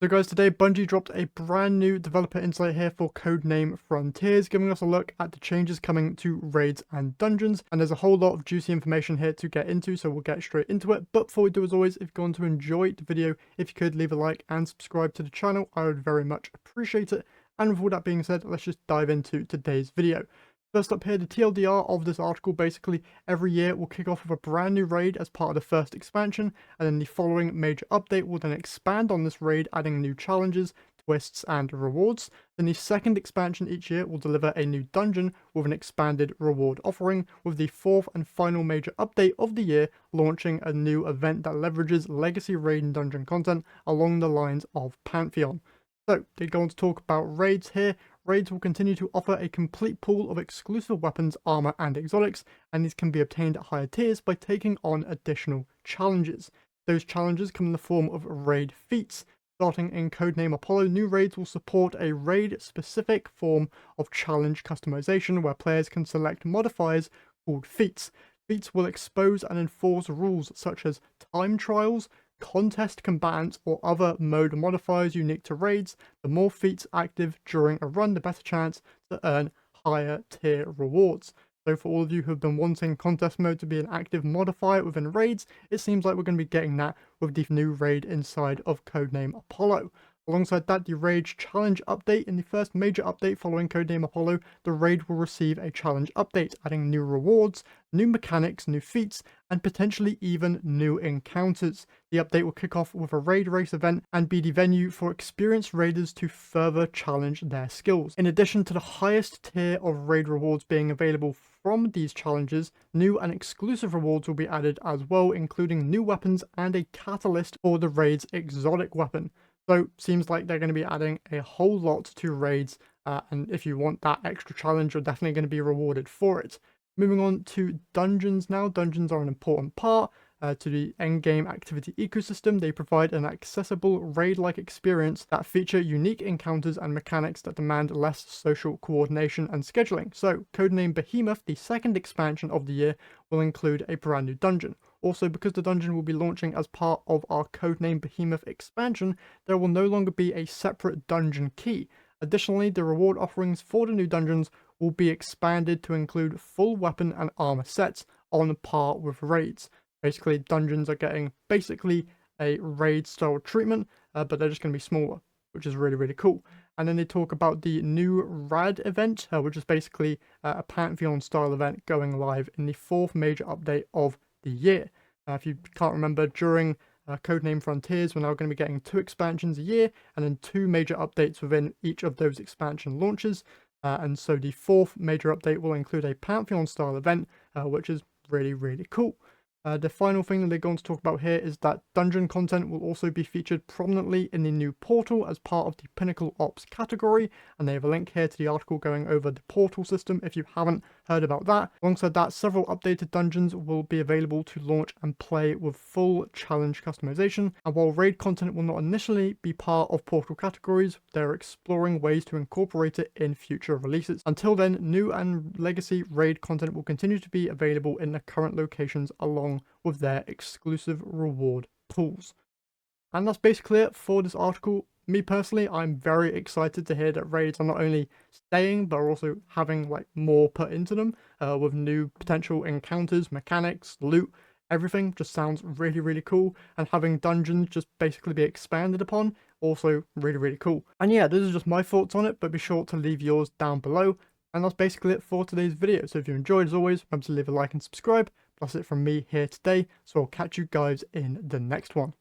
So guys, today Bungie dropped a brand new developer insight here for Codename Frontiers, giving us a look at the changes coming to raids and dungeons. And there's a whole lot of juicy information here to get into, so we'll get straight into it. But before we do, as always, if you're going to enjoy the video, if you could leave a like and subscribe to the channel, I would very much appreciate it. And with all that being said, let's just dive into today's video. First up here, the TLDR of this article, basically every year will kick off with a brand new raid as part of the first expansion, and then the following major update will then expand on this raid, adding new challenges, twists, and rewards. Then the second expansion each year will deliver a new dungeon with an expanded reward offering, with the fourth and final major update of the year launching a new event that leverages legacy raid and dungeon content along the lines of Pantheon. So, they go on to talk about raids here. Raids will continue to offer a complete pool of exclusive weapons, armor, and exotics, and these can be obtained at higher tiers by taking on additional challenges. Those challenges come in the form of raid feats. Starting in Codename Apollo, new raids will support a raid-specific form of challenge customization where players can select modifiers called feats. Feats will expose and enforce rules such as time trials, contest combatants, or other mode modifiers unique to raids. The more feats active during a run, the better chance to earn higher tier rewards. So for all of you who have been wanting contest mode to be an active modifier within raids, it seems like we're going to be getting that with the new raid inside of Codename Apollo. Alongside that, the Raid Challenge update. In the first major update following Codename Apollo, the raid will receive a challenge update, adding new rewards, new mechanics, new feats, and potentially even new encounters. The update will kick off with a raid race event and be the venue for experienced raiders to further challenge their skills. In addition to the highest tier of raid rewards being available from these challenges, new and exclusive rewards will be added as well, including new weapons and a catalyst for the raid's exotic weapon. So seems like they're going to be adding a whole lot to raids, and if you want that extra challenge, you're definitely going to be rewarded for it. Moving on to dungeons now. Dungeons are an important part to the endgame activity ecosystem. They provide an accessible raid-like experience that feature unique encounters and mechanics that demand less social coordination and scheduling. So Codename Behemoth, the second expansion of the year, will include a brand new dungeon. Also, because the dungeon will be launching as part of our Codename Behemoth expansion, there will no longer be a separate dungeon key. Additionally, the reward offerings for the new dungeons will be expanded to include full weapon and armor sets on par with raids. Basically, dungeons are getting basically a raid style treatment, but they're just going to be smaller, which is really, really cool. And then they talk about the new RAD event, which is basically a Pantheon style event going live in the fourth major update of the year. If you can't remember, during Codename Frontiers, we're now going to be getting 2 expansions a year and then 2 major updates within each of those expansion launches. And so the fourth major update will include a Pantheon style event, which is really, really cool. The final thing that they're going to talk about here is that dungeon content will also be featured prominently in the new portal as part of the Pinnacle Ops category, and they have a link here to the article going over the portal system if you haven't heard about that. Alongside that, several updated dungeons will be available to launch and play with full challenge customization, and while raid content will not initially be part of portal categories, they're exploring ways to incorporate it in future releases. Until then, new and legacy raid content will continue to be available in the current locations along with their exclusive reward pools. And that's basically it for this article. Me personally, I'm very excited to hear that raids are not only staying but are also having like more put into them, with new potential encounters, mechanics, loot. Everything just sounds really, really cool, and having dungeons just basically be expanded upon, also really, really cool. And yeah, those are just my thoughts on it, but be sure to leave yours down below. And that's basically it for today's video. So if you enjoyed, as always, remember to leave a like and subscribe. That's it from me here today, so I'll catch you guys in the next one.